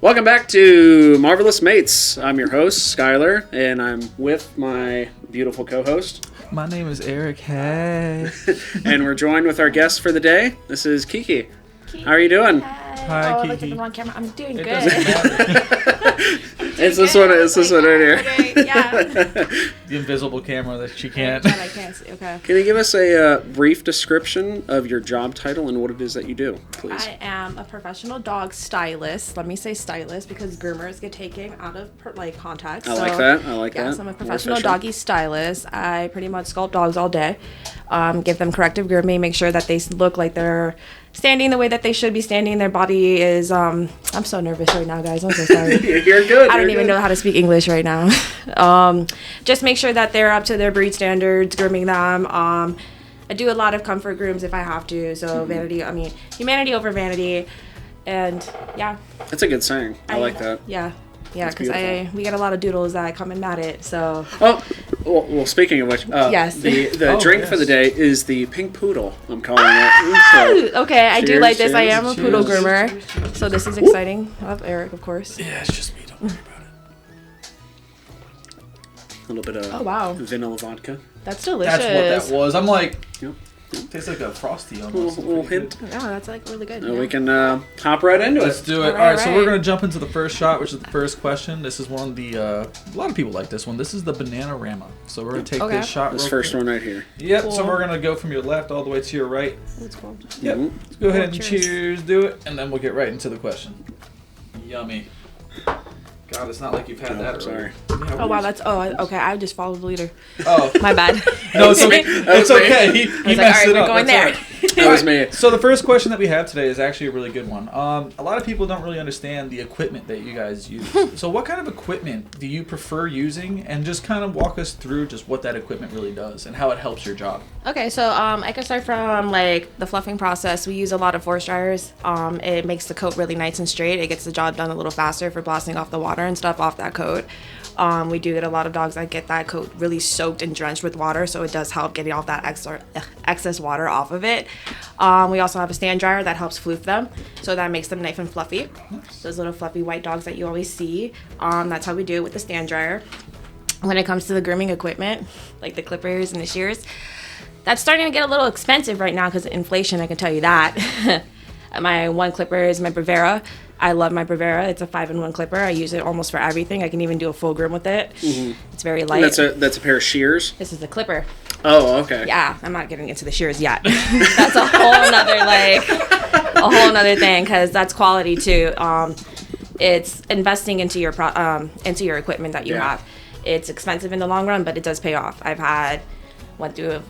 Welcome back to Marvelous Mates. I'm your host, Skylar, and I'm with my beautiful co-host. My name is Eric. Hey. And we're joined with our guest for the day. This is Kiki. How are you doing? Hi, I Kiki. looked at the wrong camera. I'm doing good. It's this one. It's this one right here. Okay, yeah. The invisible camera that she can't. That I can't see. Okay. Can you give us a brief description of your job title and what it is that you do, please? I am a professional dog stylist. Let me say stylist because groomers get taken out of context. I like that. I like that. Yes, I'm a professional doggy stylist. I pretty much sculpt dogs all day, give them corrective grooming, make sure that they look like they're standing the way that they should be standing. Their body is. I'm so nervous right now, guys. I'm so sorry. You're good. I don't even know how to speak English right now. Just make sure that they're up to their breed standards, grooming them. I do a lot of comfort grooms if I have to. So humanity over vanity. And yeah. That's a good saying. I like that. Yeah. Yeah, because we get a lot of doodles that come and at it, so. Oh, well speaking of which, yes. the drink for the day is the pink poodle, I'm calling it. So, okay, I do like this. I am a cheers, poodle groomer, so this is exciting. I love Eric, of course. Yeah, it's just me. Don't worry about a little bit of vanilla vodka. That's it. delicious. That's what that was. I'm like, Yep. tastes like a Frosty A almost. little hint. Yeah, that's like really good. And yeah. we can hop right into Let's it. do it. All All right, so right. we're going to jump into the first shot, which is the first question. This is one of the, a lot of people like this one. This is the Banana-rama. So we're going to take this shot This real first quick. one right here. Yep, Cool. so we're going to go from your left all the way to your right. It's cool. Yep, Mhm. let's go ahead and Cheers. cheers, do it, and then we'll get right into the question. Yummy. God, it's not like you've had Oh, that sorry. earlier. Yeah, Oh wow, okay. I just followed the leader. Oh, My bad. no, it's okay. That was It's me. okay. He I was like, messed all right, it we're up. going That's there. all right. That was me. So the first question that we have today is actually a really good one. A lot of people don't really understand the equipment that you guys use. So what kind of equipment do you prefer using? And just kind of walk us through just what that equipment really does and how it helps your job. Okay, so I can start from like the fluffing process. We use a lot of force dryers. It makes the coat really nice and straight. It gets the job done a little faster for blasting off the water and stuff off that coat. We do get a lot of dogs that get that coat really soaked and drenched with water, so it does help getting all that excess water off of it. We also have a stand dryer that helps floof them, so that makes them nice and fluffy. Those little fluffy white dogs that you always see. That's how we do it with the stand dryer. When it comes to the grooming equipment, like the clippers and the shears, that's starting to get a little expensive right now because of inflation, I can tell you that. My one clipper is my Bravera. I love my Bravera. It's a 5-in-1 clipper. I use it almost for everything. I can even do a full groom with it. Mm-hmm. It's very light. That's a pair of shears? This is the clipper. Oh, okay. Yeah, I'm not getting into the shears yet. That's a whole nother thing because that's quality too. It's investing into your equipment that you have. It's expensive in the long run, but it does pay off. I went through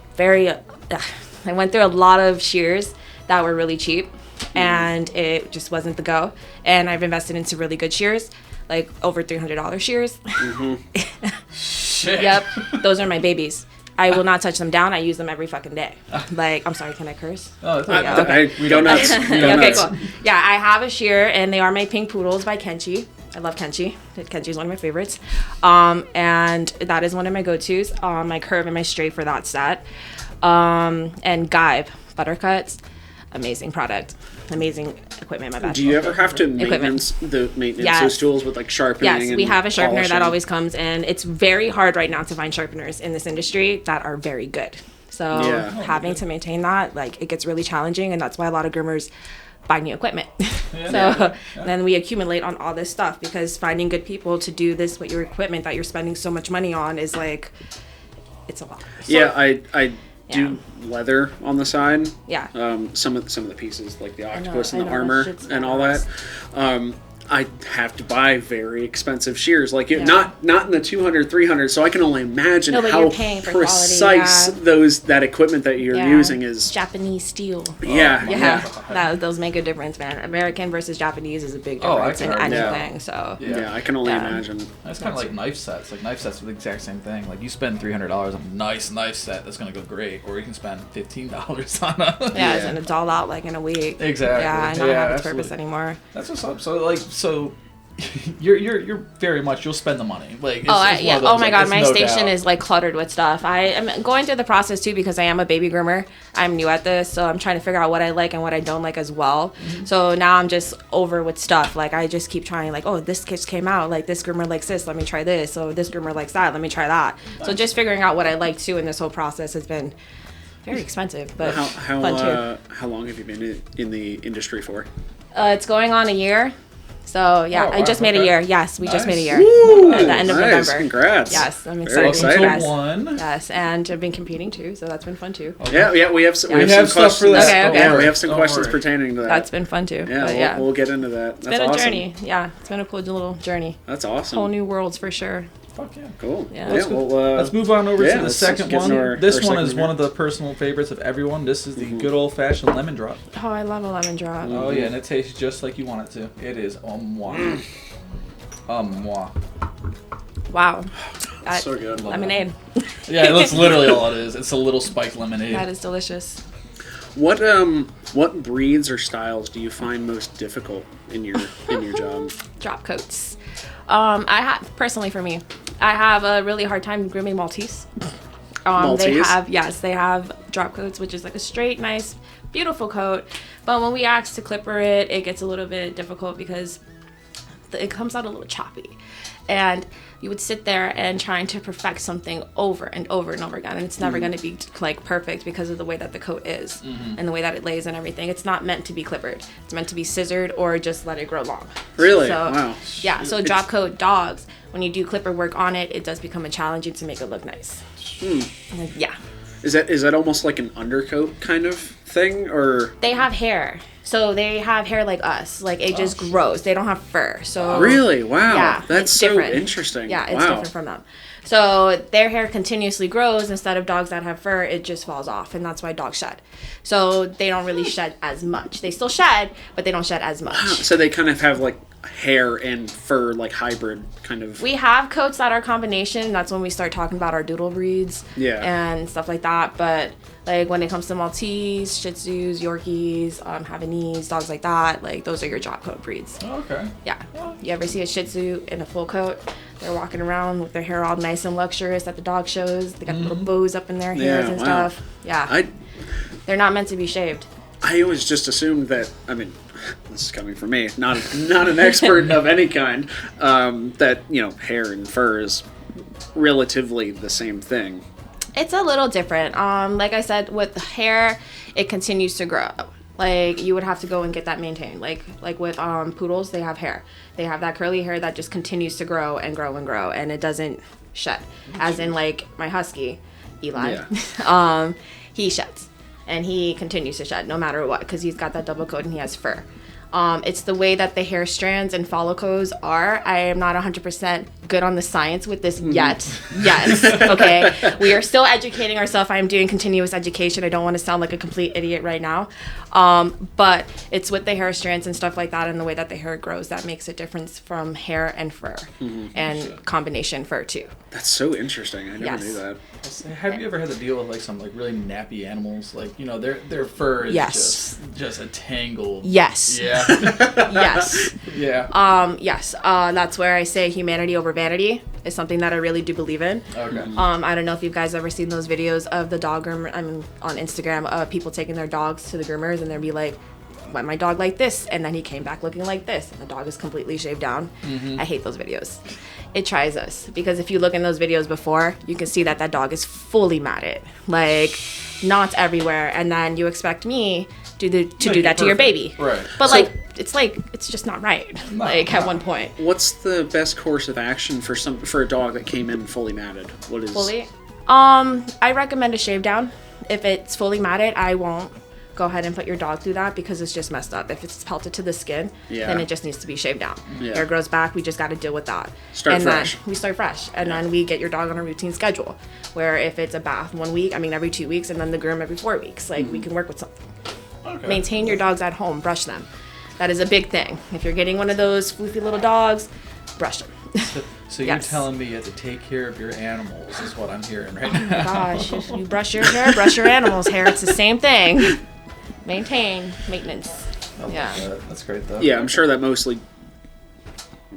a lot of shears that were really cheap, and it just wasn't the go. And I've invested into really good shears, like over $300 shears. Mm-hmm. Shit. Yep, those are my babies. I will not touch them down. I use them every fucking day. Like, I'm sorry, can I curse? Oh, it's Yeah, okay. okay. We don't nuts. Okay, cool. Yeah, I have a shear, and they are my pink poodles by Kenchi. I love Kenchi. Kenchi is one of my favorites. And that is one of my go-tos. My curve and my straight for that set. And Guive buttercuts. Amazing product. Amazing equipment. My bad. Do you ever have to Equipment. maintenance Yes. those tools with like sharpening? Yes, we have a sharpener that polishing? always comes in. It's very hard right now to find sharpeners in this industry that are very good. So Yeah. having to maintain that, like, it gets really challenging, and that's why a lot of groomers buy new equipment. Then we accumulate on all this stuff because finding good people to do this with your equipment that you're spending so much money on is like, it's a lot. Yeah, I do leather on the side. Yeah. Some of the pieces like the octopus I and the know, armor that shit's and all that. I have to buy very expensive shears, like not in the 200, 300. So I can only imagine No, but how you're paying for precise quality, that equipment that you're using is. Japanese steel. Yeah. Those make a difference, man. American versus Japanese is a big Oh, I difference in can- anything. So Yeah, I can only imagine. That's kind of like knife sets. Like knife sets are the exact same thing. Like you spend $300 on a nice knife set that's gonna go great, or you can spend $15 on a. and it's all out like in a week. Exactly. Yeah, I don't have its purpose anymore. That's what's up. So you're very much, you'll spend the money. Like, it's, Oh, it's one of those, oh my like, God, it's my no station doubt. is like cluttered with stuff. I am going through the process too because I am a baby groomer. I'm new at this, so I'm trying to figure out what I like and what I don't like as well. So now I'm just over with stuff. Like I just keep trying, like, oh, this kit came out. Like this groomer likes this. Let me try this. So this groomer likes that. Let me try that. So just figuring out what I like too in this whole process has been very expensive, but fun too. How long have you been in the industry for? It's going on a year. So yeah, Oh, I just wow, made a okay. year. Yes, we just made a year. Woo, At the end of nice. November. Congrats. Yes, I'm Very excited. exciting. Yes. One. Yes, and I've been competing too, so that's been fun too. Yeah, we have some, We have some stuff questions. for that. Okay, Don't okay. Yeah, worry. we have some Don't questions worry. pertaining to that. That's been fun too. Yeah, but we'll, we'll get into that. That's it's been a awesome. journey. Yeah, it's been a cool little journey. That's awesome. Whole new worlds for sure. Fuck yeah. Cool. Yeah. Yeah, well, Let's move on over yeah, to the let's second get one. into our This one second is one one of the personal favorites of everyone. This is the good old-fashioned lemon drop. Oh, I love a lemon drop. Oh yeah, and it tastes just like you want it to. It is moi. Moi. Wow. That So good. lemonade. Yeah, that's literally all it is. It's a little spiked lemonade. That is delicious. What breeds or styles do you find most difficult in your job? Drop coats. I have personally for me, I have a really hard time grooming Maltese. They Maltese? they have drop coats, which is like a straight, nice, beautiful coat. But when we ask to clipper it, it gets a little bit difficult because it comes out a little choppy. And you would sit there and trying to perfect something over and over and over again, and it's never going to be like perfect because of the way that the coat is and the way that it lays and everything. It's not meant to be clippered. It's meant to be scissored or just let it grow long. Really? So, Wow. yeah. So drop coat dogs, when you do clipper work on it, it does become a challenge to make it look nice. Yeah. Is that almost like an undercoat kind of thing, or? They have hair. So they have hair like us. Like it just grows. They don't have fur. So Really? Wow. Yeah, That's it's so different. interesting. Yeah, it's wow. different from them. So their hair continuously grows. Instead of dogs that have fur, it just falls off, and that's why dogs shed. So they don't really shed as much. They still shed, but they don't shed as much. So they kind of have like hair and fur, like hybrid kind of. We have coats that are combination. That's when we start talking about our doodle breeds Yeah. and stuff like that. But like when it comes to Maltese, Shih Tzus, Yorkies, Havanese, dogs like that, like those are your drop coat breeds. Oh, okay. Yeah. You ever see a Shih Tzu in a full coat? They're walking around with their hair all nice and luxurious at the dog shows. They got little bows up in their hairs Yeah, and wow. stuff. Yeah. They're not meant to be shaved. I always just assumed that. I mean, this is coming from me, not an expert of any kind. That hair and fur is relatively the same thing. It's a little different. Like I said, with hair, it continues to grow. Like you would have to go and get that maintained. Like with poodles, they have hair. They have that curly hair that just continues to grow and grow and grow, and it doesn't shed. As in like my husky, Eli, he sheds, and he continues to shed no matter what because he's got that double coat and he has fur. It's the way that the hair strands and follicles are. I am not 100% good on the science with this yet. Yes. Okay. We are still educating ourselves. I am doing continuous education. I don't want to sound like a complete idiot right now. But it's with the hair strands and stuff like that and the way that the hair grows that makes a difference from hair and fur and combination fur too. That's so interesting. I never Yes. knew that. Have you ever had to deal with like some like really nappy animals? Like their fur is Yes. just a tangled. Yes. Yeah. Yes. Yeah. Yes. That's where I say humanity over vanity is something that I really do believe in. Okay. I don't know if you guys ever seen those videos of the dog groomer. On Instagram of people taking their dogs to the groomers and they'll be like, "Why my dog like this?" And then he came back looking like this, and the dog is completely shaved down. I hate those videos. It tries us because if you look in those videos before, you can see that dog is fully matted, like knots everywhere, and then you expect me to do that to your baby, Right. But So- it's just not right. At one point. What's the best course of action for a dog that came in fully matted? What is Fully? I recommend a shave down. If it's fully matted, I won't go ahead and put your dog through that because it's just messed up. If it's pelted to the skin, then it just needs to be shaved down. Yeah. Hair grows back, we just got to deal with that. Start fresh. Then we start fresh. And then we get your dog on a routine schedule where if it's a bath every 2 weeks, and then the groom every 4 weeks, like we can work with something. Okay. Maintain your dogs at home, brush them. That is a big thing. If you're getting one of those floofy little dogs, brush them. So you're Yes. telling me you have to take care of your animals is what I'm hearing right now. Gosh, if you brush your hair, brush your animal's hair. It's the same thing. Maintenance. Oh my Yeah. God, that's great though. Yeah, I'm sure that mostly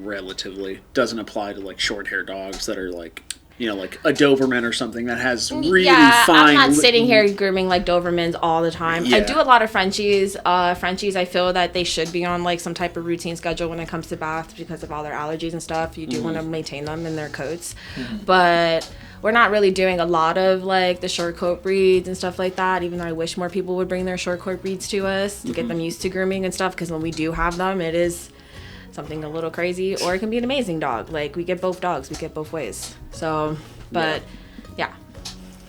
relatively doesn't apply to like short hair dogs that are like, you know, like a Doberman or something that has really fine. I'm not sitting here grooming like Dobermans all the time. Yeah. I do a lot of Frenchies. Frenchies, I feel that they should be on like some type of routine schedule when it comes to baths because of all their allergies and stuff. You do want to maintain them in their coats, but we're not really doing a lot of like the short coat breeds and stuff like that, even though I wish more people would bring their short coat breeds to us to get them used to grooming and stuff, because when we do have them, it is something a little crazy, or it can be an amazing dog. Like, we get both dogs, we get both ways. So, but yeah.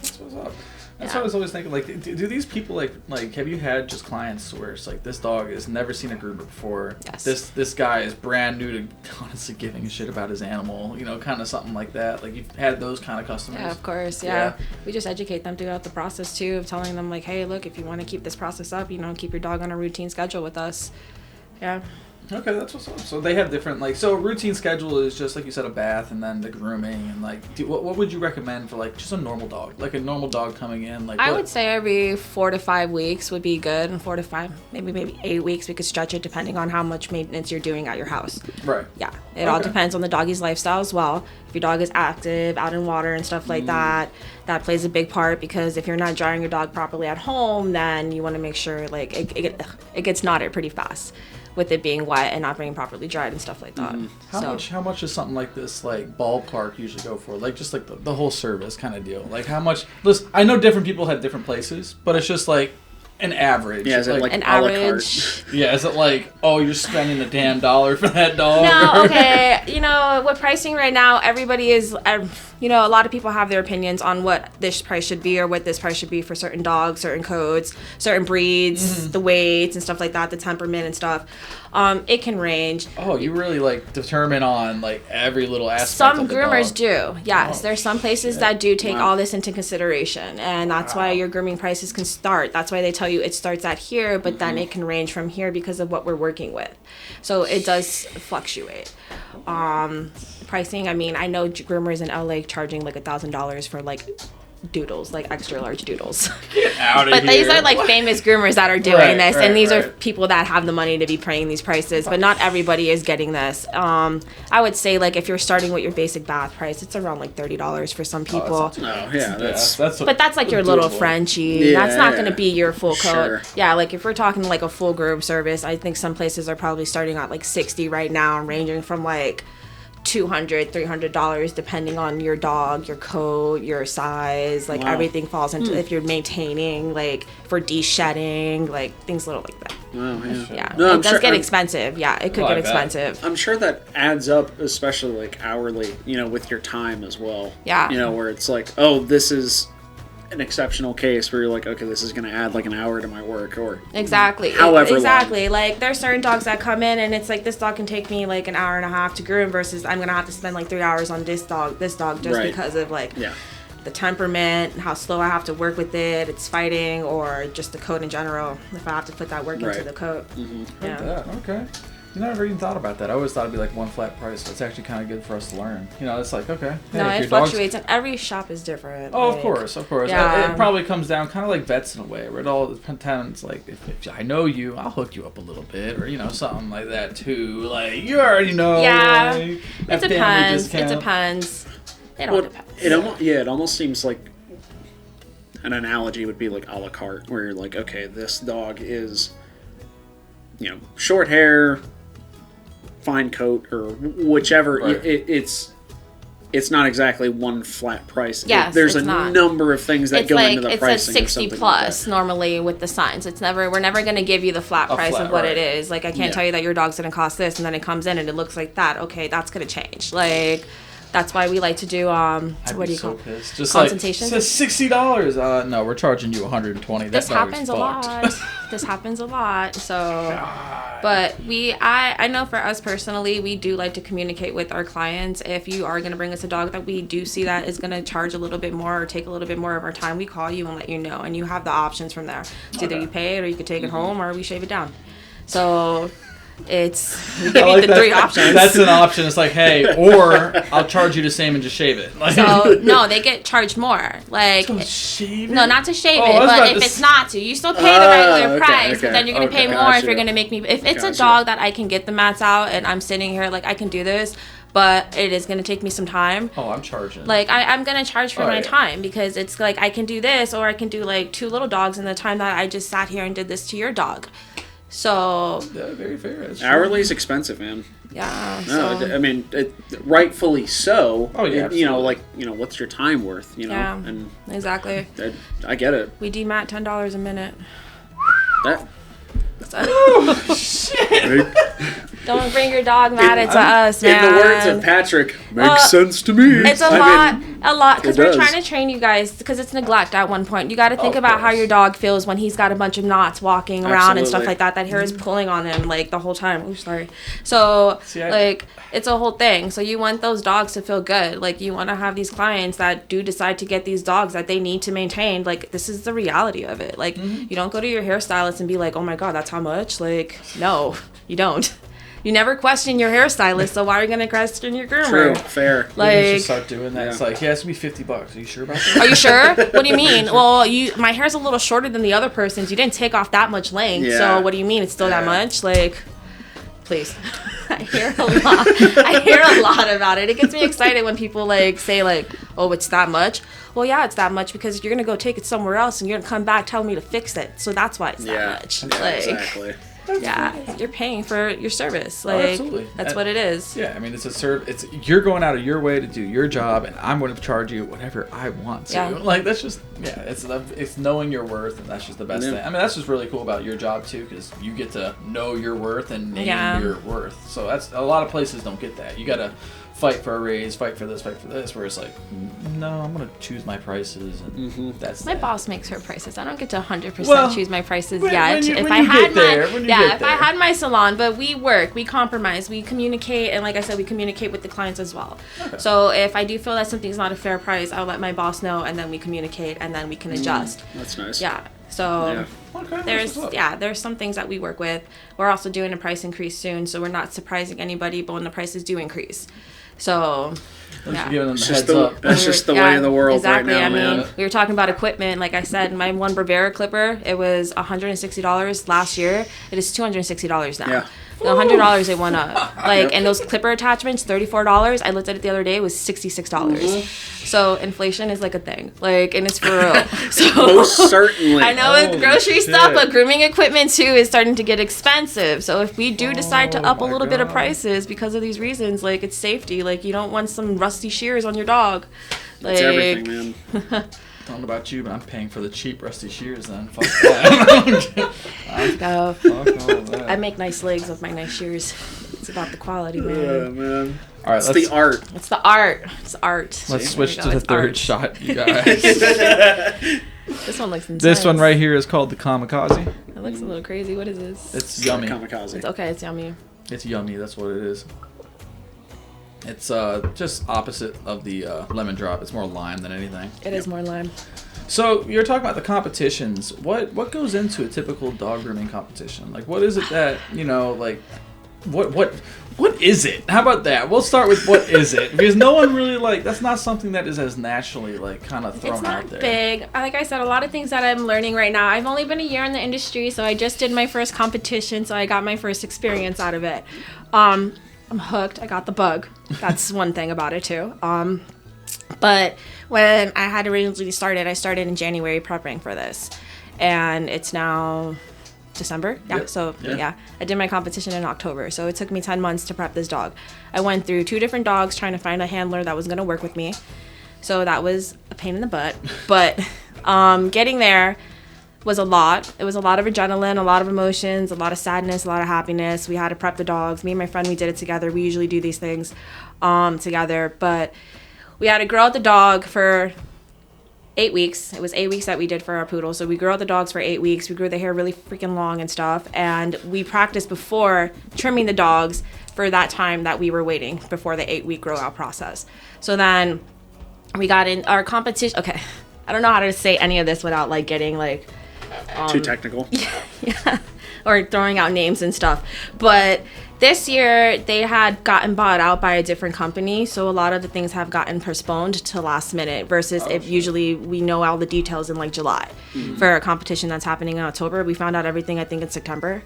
That's what's up. That's what I was always thinking. Like, do these people like have you had just clients where it's like, this dog has never seen a groomer before? Yes. This guy is brand new to honestly giving a shit about his animal. You know, kind of something like that. Like, you've had those kind of customers. Yeah, of course. Yeah. We just educate them throughout the process too, of telling them like, hey, look, if you want to keep this process up, you know, keep your dog on a routine schedule with us. Yeah. Okay, that's what's up. So they have different, like, so a routine schedule is just, like you said, a bath and then the grooming and, like, what would you recommend for, like, just a normal dog? Like, a normal dog coming in, like, I would say every 4 to 5 weeks would be good, and 4 to 5, maybe 8 weeks. We could stretch it depending on how much maintenance you're doing at your house. Right. Yeah, it all depends on the doggy's lifestyle as well. If your dog is active, out in water and stuff like that, that plays a big part, because if you're not drying your dog properly at home, then you want to make sure, like, it gets knotted pretty fast with it being wet and not being properly dried and stuff like that. How much does something like this, like, ballpark usually go for? Like, just like the whole service kind of deal. Like, how much? Listen, I know different people have different places, but it's just like an average. Yeah, is it like an a la average? carte? Yeah, is it like, oh, you're spending a damn dollar for that dog? No, okay. You know, with pricing right now, everybody is, you know, a lot of people have their opinions on what this price should be or what this price should be for certain dogs, certain coats, certain breeds, the weights and stuff like that, the temperament and stuff. It can range. Oh, you really, like, determine on, like, every little aspect Some of the groomers dog. do, yes. Oh, There's some places that do take all this into consideration, and that's why your grooming prices can start. That's why they tell you it starts at here, but then it can range from here because of what we're working with. So it does fluctuate. Pricing, I mean, I know groomers in LA charging like $1,000 for like doodles, like extra large doodles. Get out of But here. these are like famous groomers that are doing Right, this, right, and these are right. people that have the money to be paying these prices, but not everybody is getting this. I would say, like, if you're starting with your basic bath price, it's around like $30 for some people. Oh yeah, that's But that's like your little Frenchie. Yeah, That's not yeah. going to be your full coat. Sure. Yeah, like if we're talking like a full groom service, I think some places are probably starting at like $60 right now, and ranging from like $200, $300 depending on your dog, your coat, your size. Like everything falls into if you're maintaining, like for de-shedding, like things little like that. Wow, yeah. Yeah, No, it does get expensive. Yeah, it could Oh, I get bet. expensive. I'm sure that adds up, especially like hourly, you know, with your time as well. Yeah. You know, where it's like, oh, this is an exceptional case where you're like, okay, this is going to add like an hour to my work, or Exactly. however exactly. Like there's certain dogs that come in and it's like, this dog can take me like an hour and a half to groom versus I'm gonna have to spend like 3 hours on this dog just Right. because of like Yeah. the temperament, how slow I have to work with it, it's fighting, or just the coat in general. If I have to put that work into Right. the coat. Yeah. That. Okay. You know, I never even thought about that. I always thought it'd be like one flat price. So it's actually kind of good for us to learn. You know, it's like, okay. No, hey, if it your dog's- fluctuates, and every shop is different. Oh, like- of course, of course. Yeah. It probably comes down kind of like vets in a way, where it all depends. Like, if I know you, I'll hook you up a little bit, or you know, something like that too. Like, you already know. Yeah. like, It that family depends. It discount. depends. It all Well, depends. it almost seems like an analogy would be like a la carte, where you're like, okay, this dog is, you know, short hair, fine coat, or whichever. Right. It's not exactly one flat price. Yes, There's it's a not. number of things that It's go like into the it's pricing. a of 60 something plus like normally with the signs. We're never gonna give you the flat A price flat, of what right. it is. Like I can't Yeah. tell you that your dog's gonna cost this, and then it comes in and it looks like that. Okay, that's gonna change. Like that's why we like to do I'd what do be you call so pissed. Just consultations? like, it says $60. No, we're charging you $120. This That dog's happens a fucked. lot. This happens a lot. So, but I know for us personally, we do like to communicate with our clients. If you are going to bring us a dog that we do see that is going to charge a little bit more or take a little bit more of our time, we call you and let you know. And you have the options from there. It's either you pay it or you could take it home or we shave it down. So, we give you the 3 options. That's an option. It's like, hey, or I'll charge you the same and just shave it. Like, so no, they get charged more. Like to shave it? No, not to shave Oh, it, I was but about if to it's not to, you still pay the regular price, but then you're gonna pay more if gotcha. you're gonna make me. If it's a Gotcha. dog that I can get the mats out and I'm sitting here, like I can do this, but it is gonna take me some time. Oh, I'm charging. Like I'm gonna charge for Oh, my yeah. time because it's like I can do this or I can do like 2 little dogs in the time that I just sat here and did this to your dog. So Yeah, very fair. That's true. Hourly's expensive, man. yeah. No, So, I mean, rightfully so. Oh, yeah, You know, absolutely. what's your time worth? You know, yeah, and exactly. I get it. We demat $10 a minute. That Don't bring your dog mad at us, man. in the words of Patrick, makes Well, sense to me. It's a lot, because it we're does. trying to train you guys, because it's neglect at one point. You got to think about how course. your dog feels when he's got a bunch of knots walking around and stuff Absolutely. like that. That hair is pulling on him, like, the whole time. Ooh, sorry. So, See, it's a whole thing. So you want those dogs to feel good. Like, you want to have these clients that do decide to get these dogs that they need to maintain. Like, this is the reality of it. Like, you don't go to your hairstylist and be like, oh my God, that's how much? Like, no, you don't. You never question your hairstylist, so why are you going to question your groomer? True, fair. We should Like, start doing that. Yeah. It's like, yeah, it's gonna be $50. Are you sure about that? are you sure? What do you mean? Well, my hair's a little shorter than the other person's. You didn't take off that much length. Yeah. So what do you mean it's still that Yeah. much? Like, please. I hear a lot. I hear a lot about it. It gets me excited when people like say like, "Oh, it's that much." Well, yeah, it's that much because you're gonna go take it somewhere else and you're gonna come back telling me to fix it. So that's why it's that much. Yeah, Like, exactly. yeah, you're paying for your service. Oh, Like, absolutely. that's what it is. Yeah, I mean, it's a It's you're going out of your way to do your job, and I'm going to charge you whatever I want to. Yeah. Like that's just it's knowing your worth, and that's just the best Yeah. thing. I mean, that's just really cool about your job too, because you get to know your worth and name Yeah. your worth. So that's a lot of places don't get that. You got to fight for a raise, fight for this, where it's like, no, I'm going to choose my prices, and that's My that. boss makes her prices. I don't get to 100% Well, choose my prices when- yet. when you- if when I you had get there, my when you yeah, get if I there. had my salon, but we work, we compromise, we communicate, and like I said, we communicate with the clients as well. Okay. So if I do feel that something's not a fair price, I'll let my boss know, and then we communicate, and then we can adjust. That's nice. Yeah. So. Yeah. Okay, There's that's what's up. there's some things that we work with. We're also doing a price increase soon, so we're not surprising anybody, but when the prices do increase. So I'm just yeah. giving them It's the just heads the, up. that's just the way of the world exactly. right now, I mean, man. we were talking about equipment. Like I said, my one Bravera clipper, it was $160 last year. It is $260 now. Yeah. The $100 it went up. Like, Yep. and those clipper attachments, $34. I looked at it the other day. It was $66. So inflation is like a thing. Like, and it's for real. So Most certainly. I know Holy it's grocery shit. stuff, but grooming equipment too is starting to get expensive. So if we do decide to Oh up a my little bit of God. prices because of these reasons, like it's safety. Like you don't want some rusty shears on your dog. Like It's everything, man. I don't know about you, but I'm paying for the cheap rusty shears then. Fuck that. no, Fuck all of that. I make nice legs with my nice shears. It's about the quality, Yeah, man. man. All right, It's the art. It's the art. It's art. Let's There switch you to go, the it's third art. shot, you guys. This one looks intense. This one right here is called the Kamikaze. It looks a little crazy. What is this? It's yummy. Kamikaze. It's okay. It's yummy. It's yummy. That's what it is. It's just opposite of the lemon drop. It's more lime than anything. It is more lime. So you're talking about the competitions. What goes into a typical dog grooming competition? Like, what is it that like, what is it? How about that? We'll start with what is it, because no one really that's not something that is as naturally kind of thrown It's out not there. big. Like I said, a lot of things that I'm learning right now. I've only been a year in the industry, so I just did my first competition, so I got my first experience out of it. I'm hooked. I got the bug. That's one thing about it too. But when I had originally started, I started in January prepping for this, and it's now December. Yeah. Yep. So Yeah. I did my competition in October. So it took me 10 months to prep this dog. I went through 2 different dogs trying to find a handler that was going to work with me. So that was a pain in the butt. But getting there was a lot. It was a lot of adrenaline, a lot of emotions, a lot of sadness, a lot of happiness. We had to prep the dogs. Me and my friend, we did it together. We usually do these things together. But we had to grow out the dog for 8 weeks. It was 8 weeks that we did for our poodle. So we grew out the dogs for 8 weeks. We grew the hair really freaking long and stuff. And we practiced before trimming the dogs for that time that we were waiting before the 8-week grow out process. So then we got in our competition. Okay. I don't know how to say any of this without getting Too technical. yeah. or throwing out names and stuff. But this year they had gotten bought out by a different company, so a lot of the things have gotten postponed to last minute versus if usually we know all the details in like July. For a competition that's happening in October, we found out everything I think in September.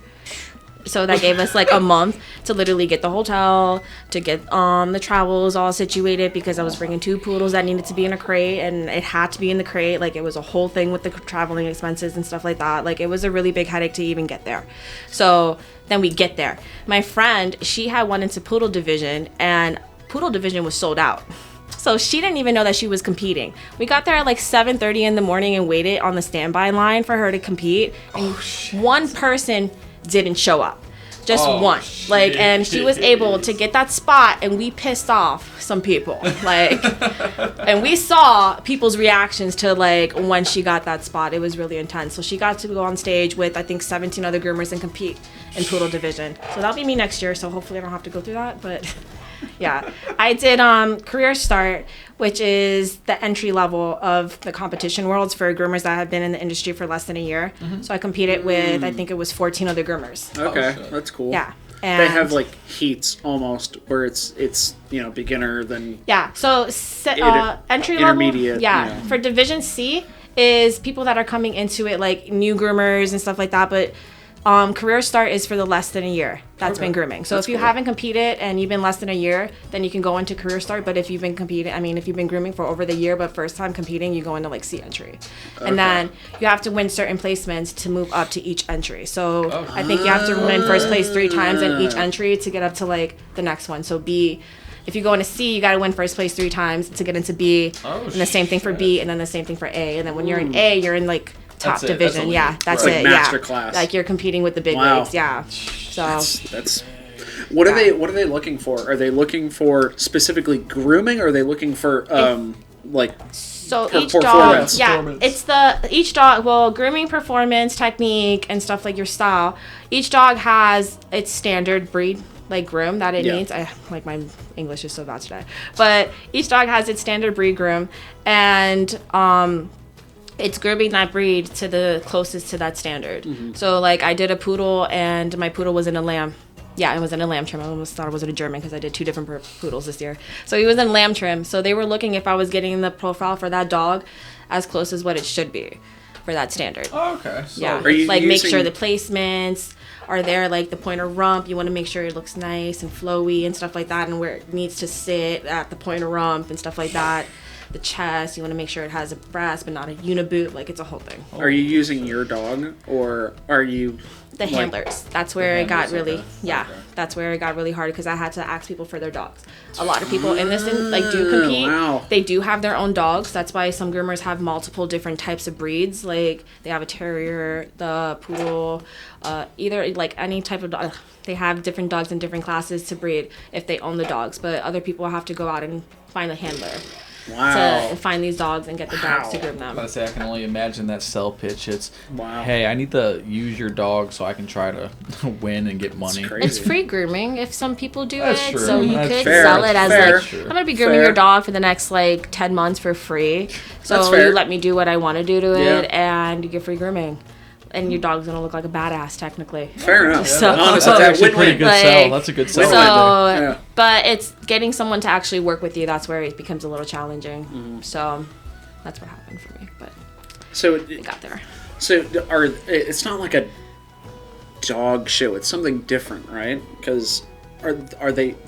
So that gave us like a month to literally get the hotel, to get the travels all situated, because I was bringing 2 poodles that needed to be in a crate, and it had to be in the crate. Like, it was a whole thing with the traveling expenses and stuff like that. Like, it was a really big headache to even get there. So then we get there. My friend, she had won into poodle division, and poodle division was sold out. So she didn't even know that she was competing. We got there at like 7:30 in the morning and waited on the standby line for her to compete. And one person didn't show up. Just one. Like, and she was able to get that spot, and we pissed off some people. Like, and we saw people's reactions to like when she got that spot. It was really intense. So she got to go on stage with I think 17 other groomers and compete in poodle division. So that'll be me next year. So hopefully I don't have to go through that. But yeah, I did career start, which is the entry level of the competition worlds for groomers that have been in the industry for less than a year. So I competed with, I think it was 14 other groomers. Okay, that's cool. Yeah. And they have like heats almost where it's beginner then so entry level, intermediate. For Division C is people that are coming into it like new groomers and stuff like that, but career start is for the less than a year that's been grooming. So if you haven't competed and you've been less than a year, then you can go into career start. But if you've been if you've been grooming for over the year but first time competing, you go into like C entry. And then you have to win certain placements to move up to each entry. So I think you have to win first place 3 times in each entry to get up to like the next one. So B, if you go into C, you got to win first place 3 times to get into B. And the same thing for B, and then the same thing for A. And then when you're in A, you're in like top division. That's like it. Master class. Like you're competing with the big leagues. So that's what are they looking for? Are they looking for specifically grooming, or are they looking for each performance? dog, it's each dog. Well, grooming, performance, technique, and stuff like your style. Each dog has its standard breed like groom that it needs. Like my English is so bad today, but each dog has its standard breed groom, and it's grooming that breed to the closest to that standard. So like I did a poodle, and my poodle was in a lamb. Yeah, it was in a lamb trim. I almost thought it was in a German because I did 2 different poodles this year. So he was in lamb trim. So they were looking if I was getting the profile for that dog as close as what it should be for that standard. Oh, okay. So yeah, make sure the placements are there, like the pointer rump. You want to make sure it looks nice and flowy and stuff like that, and where it needs to sit at the pointer rump and stuff like that. The chest, you want to make sure it has a breast but not a uniboot. Like, it's a whole thing. Are you using your dog, or are you the handlers? That's where it got really that's where it got really hard, because I had to ask people for their dogs. A lot of people in this do compete. Wow. They do have their own dogs. That's why some groomers have multiple different types of breeds. Like, they have a terrier, the poodle, either like any type of dog. They have different dogs in different classes to breed if they own the dogs, but other people have to go out and find a handler to find these dogs and get the dogs to groom them. I can only imagine that sell pitch. It's, hey, I need to use your dog so I can try to win and get money. It's free grooming if some people do That's it. true. So you That's could fair. sell it as Fair. I'm going to be grooming your dog for the next like 10 months for free. So That's fair. you let me do what I want to do to it, and you get free grooming. And your dog's going to look like a badass, technically. Fair enough. So, honestly, that's actually a pretty good sell. like, That's a good sell. So, but it's getting someone to actually work with you. That's where it becomes a little challenging. So that's what happened for me. But we got there. So it's not like a dog show. It's something different, right? Because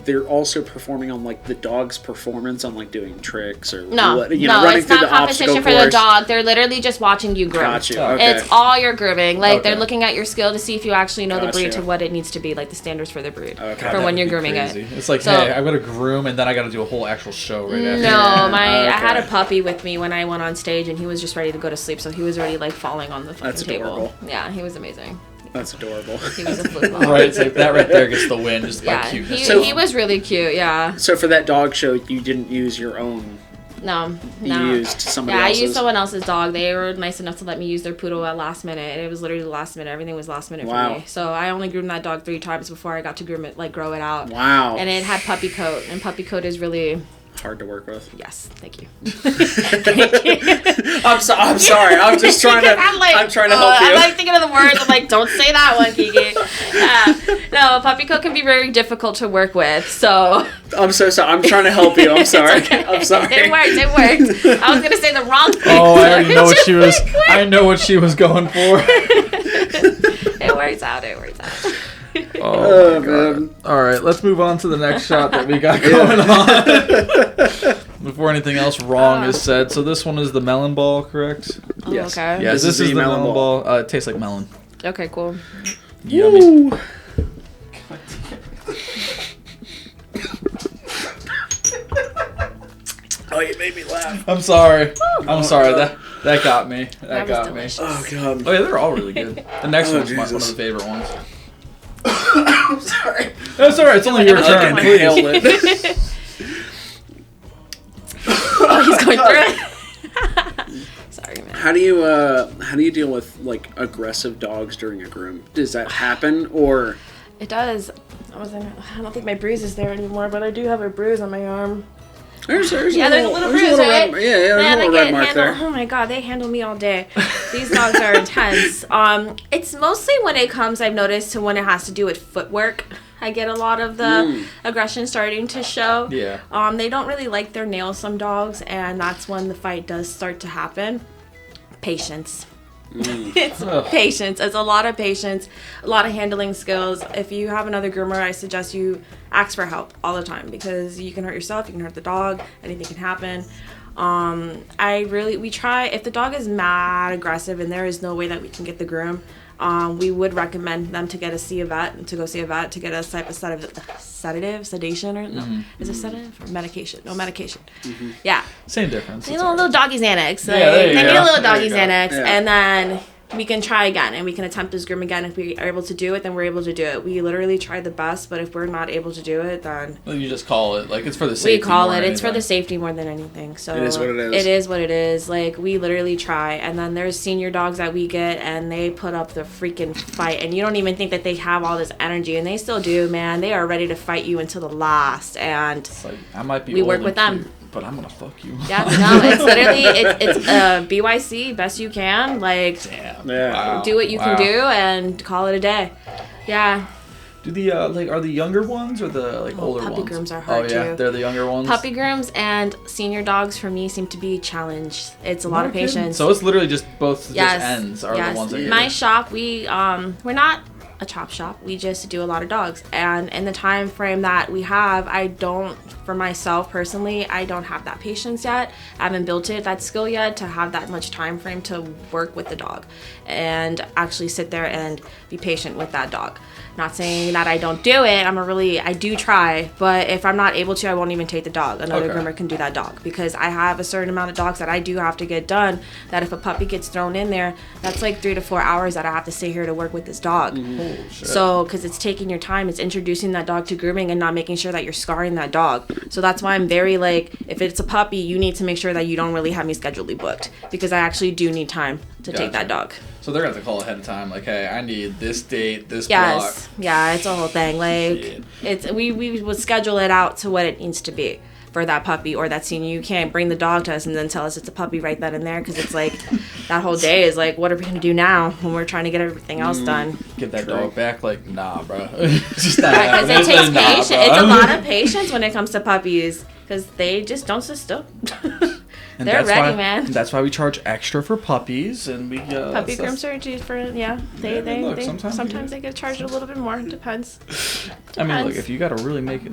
they're also performing on like the dog's performance on like doing tricks or running it's through not the competition for course. the dog. They're literally just watching you groom. Got you. Okay. It's all your grooming. Like they're looking at your skill to see if you actually know the breed you. to what it needs to be, like the standards for the breed God, when you're grooming crazy. it. It's like, hey, I've got to groom and then I got to do a whole actual show right after. No, I had a puppy with me when I went on stage, and he was just ready to go to sleep, so he was already like falling on the fucking table. Adorable. Yeah, he was amazing. That's adorable. He was a football. Right, it's like that right there gets the win just by cuteness. He was really cute, yeah. So for that dog show, you didn't use your own. No. You used somebody else's. I used someone else's dog. They were nice enough to let me use their poodle at last minute. It was literally the last minute. Everything was last minute for me. So I only groomed that dog 3 times before I got to groom it, like grow it out. Wow. And it had puppy coat, and puppy coat is really hard to work with? Yes, thank you. I'm sorry. I'm just trying to. I'm trying to help you. I'm like thinking of the words. I'm like, don't say that one, Kiki. No, puppy coat can be very difficult to work with. So I'm so sorry. I'm trying to help you. I'm sorry. Okay. I'm sorry. It worked. I was gonna say the wrong thing. Oh, I already know what she was. I know what she was going for. It works out. Oh, my God. All right, let's move on to the next shot that we got going on. Before anything else wrong is said. So this one is the melon ball, correct? Oh, Yes. okay. Yes, this is the melon ball. It tastes like melon. Okay, cool. Yummy. Woo. Oh, you made me laugh. I'm sorry. I'm sorry. That got me. That got me. Delicious. Oh god. Oh yeah, they're all really good. The next one's one of Jesus. the favorite ones. I'm sorry. That's alright. It's only your turn. Please. Oh, he's going through it. Sorry, man. How do you deal with like aggressive dogs during a groom? Does that happen or? It does. I don't think my bruise is there anymore, but I do have a bruise on my arm. There's There's a little bruise, right? There's a little red mark there. Oh my god, they handle me all day. These dogs are intense. It's mostly when it comes, I've noticed, to when it has to do with footwork. I get a lot of the aggression starting to show. Yeah. They don't really like their nails, some dogs, and that's when the fight does start to happen. Patience. It's patience. It's a lot of patience, a lot of handling skills. If you have another groomer, I suggest you ask for help all the time because you can hurt yourself, you can hurt the dog, anything can happen. We try, if the dog is mad aggressive and there is no way that we can get the groom, we would recommend them to go see a vet, to get a type of sedation, or no, is it sedative or medication? No, medication. Mm-hmm. Yeah. Same difference. They need a little doggy Xanax. there you They go. need a little There doggy you go. Xanax, Yeah. and then we can try again, and we can attempt this groom again. If we are able to do it, then we're able to do it. We literally try the best, but if we're not able to do it, then Well, you just call it like it's for the safety. we call more it. than It's for the anything. safety more than anything. So It is what it is. It is what it is. Like, we literally try, and then there's senior dogs that we get, and they put up the freaking fight, and you don't even think that they have all this energy, and they still do, man. They are ready to fight you until the last, and It's like I might be. We old work and with them. cute, but I'm gonna fuck you. yeah, no, it's literally it's BYC, best you can, like. Damn. Yeah. Wow. Do what you can do and call it a day. Yeah. Do the are the younger ones or the older puppy ones? grooms are hard, Oh yeah, too. they're the younger ones. Puppy grooms and senior dogs for me seem to be challenged. It's a lot of No kidding. patience. So it's literally just both yes. just ends are yes. the ones that you My shop, we're not a chop shop. We just do a lot of dogs. And in the time frame that we have, for myself personally, I don't have that patience yet. I haven't built that skill yet to have that much time frame to work with the dog and actually sit there and be patient with that dog. Not saying that I don't do it. I do try, but if I'm not able to, I won't even take the dog. Another Okay. groomer can do that dog because I have a certain amount of dogs that I do have to get done, that if a puppy gets thrown in there, that's like 3 to 4 hours that I have to sit here to work with this dog. Oh, shit. So, because it's taking your time, it's introducing that dog to grooming and not making sure that you're scarring that dog. So that's why I'm very if it's a puppy, you need to make sure that you don't really have me scheduled booked because I actually do need time to take that dog. So they're gonna have to call ahead of time, like, hey, I need this date, this Yes, yeah, it's a whole thing. Like, Shit. it's we would schedule it out to what it needs to be for that puppy or that senior. You can't bring the dog to us and then tell us it's a puppy right then and there because it's like that whole day is like, what are we gonna do now when we're trying to get everything else done? block. Get that dog back, like, nah, bro. Just not Because happening. it takes Nah, patience. bro. It's a lot of patience when it comes to puppies because they just don't sit still. And They're that's ready, why, man. and that's why we charge extra for puppies, and we Puppy that's- groom surgeries for They look, sometimes, sometimes they get charged a little bit more. It depends. I mean, look, if you gotta really make it,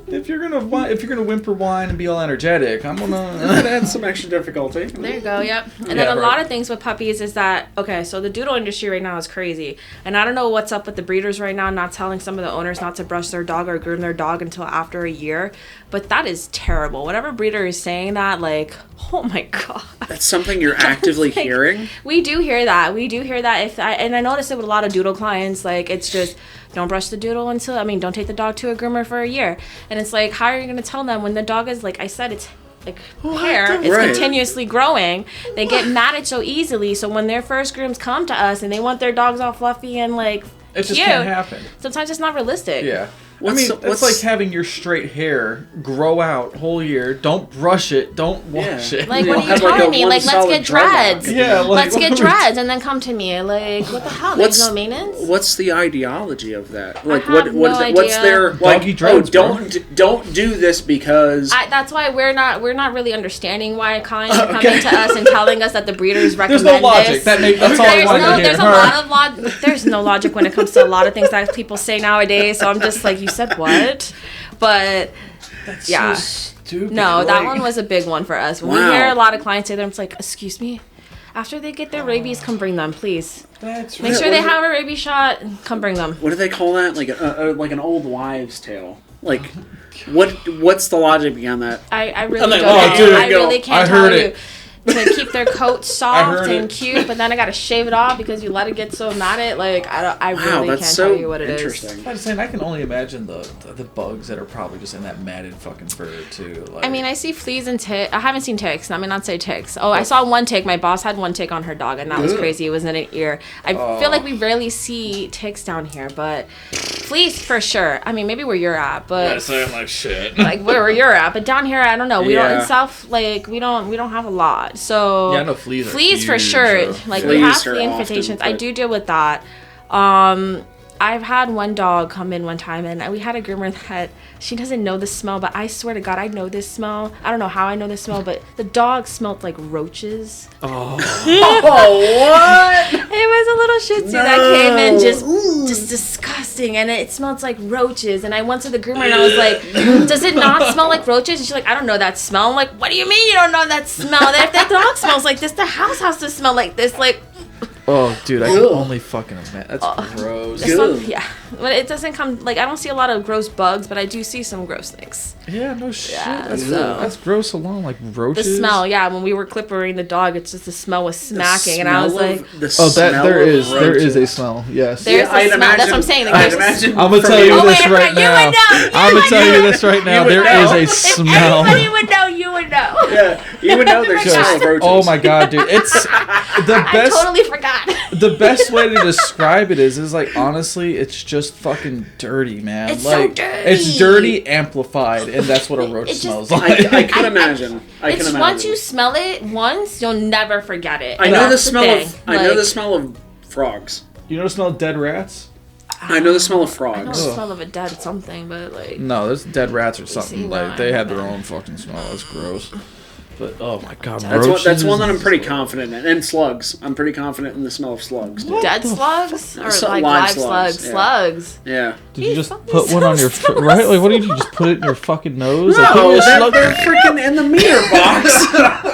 if you're gonna whimper whine and be all energetic, I'm gonna. That adds some extra difficulty. There you go. Yep. And Yeah, then a right. lot of things with puppies is that so the doodle industry right now is crazy, and I don't know what's up with the breeders right now, not telling some of the owners not to brush their dog or groom their dog until after a year, but that is terrible. Whatever breeder is saying that, like, oh my god. That's something you're actively Like, hearing. We do hear that. And I notice it with a lot of doodle clients. Like, it's just don't brush the doodle don't take the dog to a groomer for a year. And it's like, how are you going to tell them when the dog is, like I said, it's like hair, it's Right. continuously growing. They get matted so easily. So when their first grooms come to us and they want their dogs all fluffy and like It just cute, can't happen. sometimes it's not realistic. Yeah. it's like having your straight hair grow out whole year. Don't brush it. Don't wash it. Like, what are you telling me? Like, let's get dreads. Yeah, let's get dreads and then come to me. Like, what the hell? There's no maintenance. What's the ideology of that? Like, idea. what's their like? Doggy dreads, don't do this because. That's why we're not really understanding why clients are coming to us and telling us that the breeders recommend There's no logic. this. That's all I wanted to hear. There's no logic when it comes to a lot of things that people say nowadays. So I'm just like, you said what? But That's yeah, so stupid. no, that one was a big one for us. When we hear a lot of clients say that, I'm like, excuse me. After they get their rabies, come bring them, please. Make sure they have a rabies shot. Come bring them. What do they call that? Like like an old wives' tale. Like, what's the logic behind that? I really don't oh, know. dude, I really can't I heard tell it. you. To keep their coat soft and cute, but then I gotta shave it off because you let it get so matted. Like I really can't tell you what it is. I'm saying I can only imagine the bugs that are probably just in that matted fucking fur too. Like, I mean, I see fleas and ticks. I haven't seen ticks. I mean, not say ticks. Oh, I saw one tick. My boss had one tick on her dog, and that was crazy. It was in an ear. I feel like we rarely see ticks down here, but fleas for sure. I mean, maybe where you're at, but I sound like shit. like where you're at, but down here, I don't know. We don't in South like we don't have a lot. So yeah, no fleas. Fleas for sure. Like fleas we have are flea often, infestations. I do deal with that. I've had one dog come in one time, and we had a groomer that she doesn't know the smell, but I swear to God, I know this smell. I don't know how I know this smell, but the dog smelled like roaches. Oh, what? It was a little Shih Tzu that came in just disgusting, and it smelled like roaches. And I went to the groomer and I was like, "Does it not smell like roaches?" And she's like, "I don't know that smell." I'm like, "What do you mean you don't know that smell? If the dog smells like this, the house has to smell like this." Like. Oh, dude, I can only fucking imagine. That's gross. Yeah, but it doesn't come like I don't see a lot of gross bugs, but I do see some gross things. Yeah, no shit. Yeah, That's gross alone, like roaches. The smell, yeah. When we were clippering the dog, it's just the smell was smacking, and I was like, there is a smell. Yes. There's a smell. That's what I'm saying. Like, I'm gonna tell you this right now. I'm gonna tell you this right now. There is a smell. If anybody would know, you would know. Yeah, you would know there's smell of roaches. Oh my god, dude! It's the best. I totally forgot. The best way to describe it is like honestly, it's just fucking dirty, man. It's like, so dirty. It's dirty amplified, and that's what a roach smells like. I can imagine. Once you smell it once, you'll never forget it. I know the smell of frogs. You know the smell of dead rats? I know the smell of I know frogs. the smell of a dead something, but like No, there's dead rats or something. Like that. they have their own fucking smell. That's gross. But oh my god, That's one that I'm pretty confident in. And slugs. I'm pretty confident in the smell of slugs. dead slugs or So- like live live slugs. slugs, yeah. Slugs. Yeah. Did you just fucking put one on your smells right? Like what did you just put it in your fucking nose? Like, No, put a slug- they're freaking in the meter box.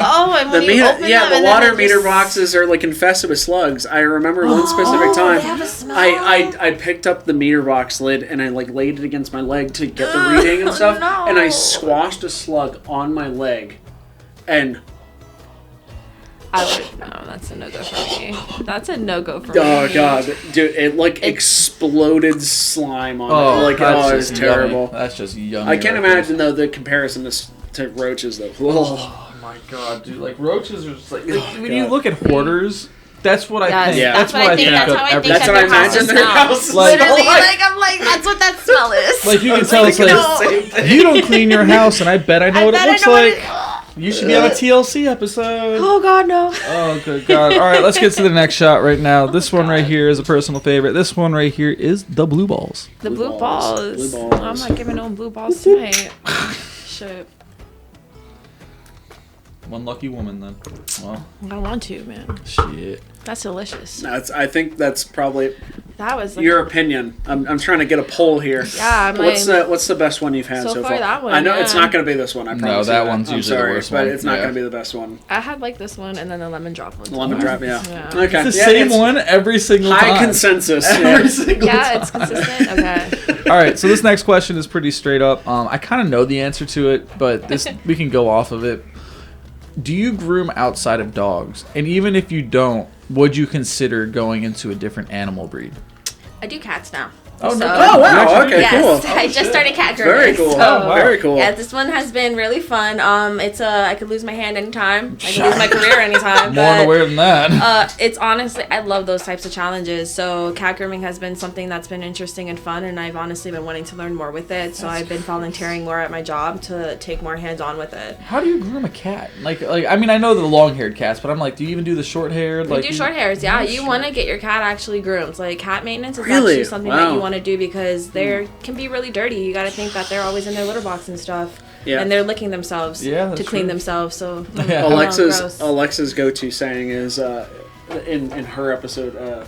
Oh, and when you open them, the and then water they meter just- boxes are like infested with slugs. I remember one specific time. They have a smell. I picked up the meter box lid and I like laid it against my leg to get the reading and stuff, no. and I squashed a slug on my leg, and that's a no-go for me. That's a no-go for me. oh god, dude, it like exploded slime on it. Like that's it was just terrible. Yummy. That's just yummy. I can't right there. imagine though the comparison to roaches though. Oh my god, dude! Like roaches are just like when you God. look at hoarders. That's what I think. Yeah. That's what I think. That's how I think. That's what I imagine their house Like- Literally, like I'm like, that's what that smell is. Like you can tell it's like you don't clean your house, and I bet I know what it looks like. You should be on a TLC episode. Oh God, no. Oh, good God. All right, let's get to the next shot right now. This one right here is a personal favorite. This one right here is the blue balls. The blue balls. Blue balls. I'm not giving no blue balls tonight. Shit. One lucky woman then. Well, I don't want to, man. shit. That's delicious. I think that's probably That was like, your opinion. I'm trying to get a poll here. Yeah, What's the best one you've had So so far, far? that one, I know yeah. it's not going to be this one. I promise. that you one's I'm usually the sorry, worst but one, it's not yeah. going to be the best one. I had like this one and then the lemon drop one. The lemon drop, yeah. Yeah. Okay. It's the Yeah, same it's one every single High time. consensus. Every Yeah. single Yeah, time. it's consistent. Okay. All right, so this next question is pretty straight up. I kind of know the answer to it, but this we can go off of it. Do you groom outside of dogs? And even if you don't, would you consider going into a different animal breed? I do cats now. Oh, no. So- Oh, wow. You actually Okay, Yes, cool. I just started cat grooming. Very cool. So, Oh, wow. Very cool. yeah, this one has been really fun. It's I could lose my hand anytime. I could lose my career anytime. More but, aware than that. It's honestly, I love those types of challenges. So cat grooming has been something that's been interesting and fun, and I've honestly been wanting to learn more with it. So I've been volunteering more at my job to take more hands-on with it. How do you groom a cat? Like I mean, I know the long-haired cats, but I'm like, do you even do the short-haired? We Like do short hairs, yeah. Oh, You shit. want to get your cat actually groomed. Like cat maintenance is Really? actually something that Wow. you want to do because they can be really dirty. You got to think that they're always in their litter box and stuff, Yeah. and they're licking themselves Yeah, to that's clean true. themselves. So Yeah. oh, Alexa's gross. go-to saying is in her episode,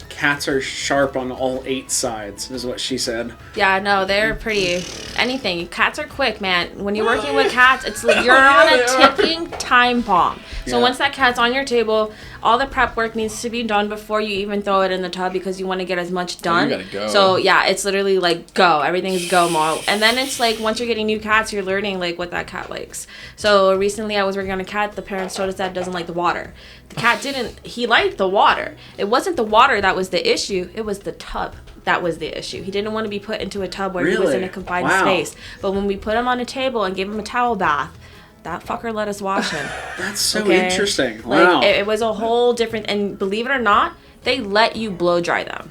cats are sharp on all 8 sides, is what she said. Yeah, no, they're pretty. Anything. Cats are quick, man. When you're working with cats, it's like you're Yeah, on they a are. ticking time bomb. So Yeah. once that cat's on your table, all the prep work needs to be done before you even throw it in the tub because you want to get as much done. gotta go. So yeah, it's literally like go. Everything's go mode. And then it's like once you're getting new cats, you're learning like what that cat likes. So recently I was working on a cat. The parents told us that it doesn't like the water. The cat didn't. He liked the water. It wasn't the water that was the issue. It was the tub that was the issue. He didn't want to be put into a tub where he was in Really? a confined Wow. space. But when we put him on a table and gave him a towel bath, that fucker let us wash him. That's so Okay? interesting. Like Wow. it was a whole different. And believe it or not, they let you blow dry them.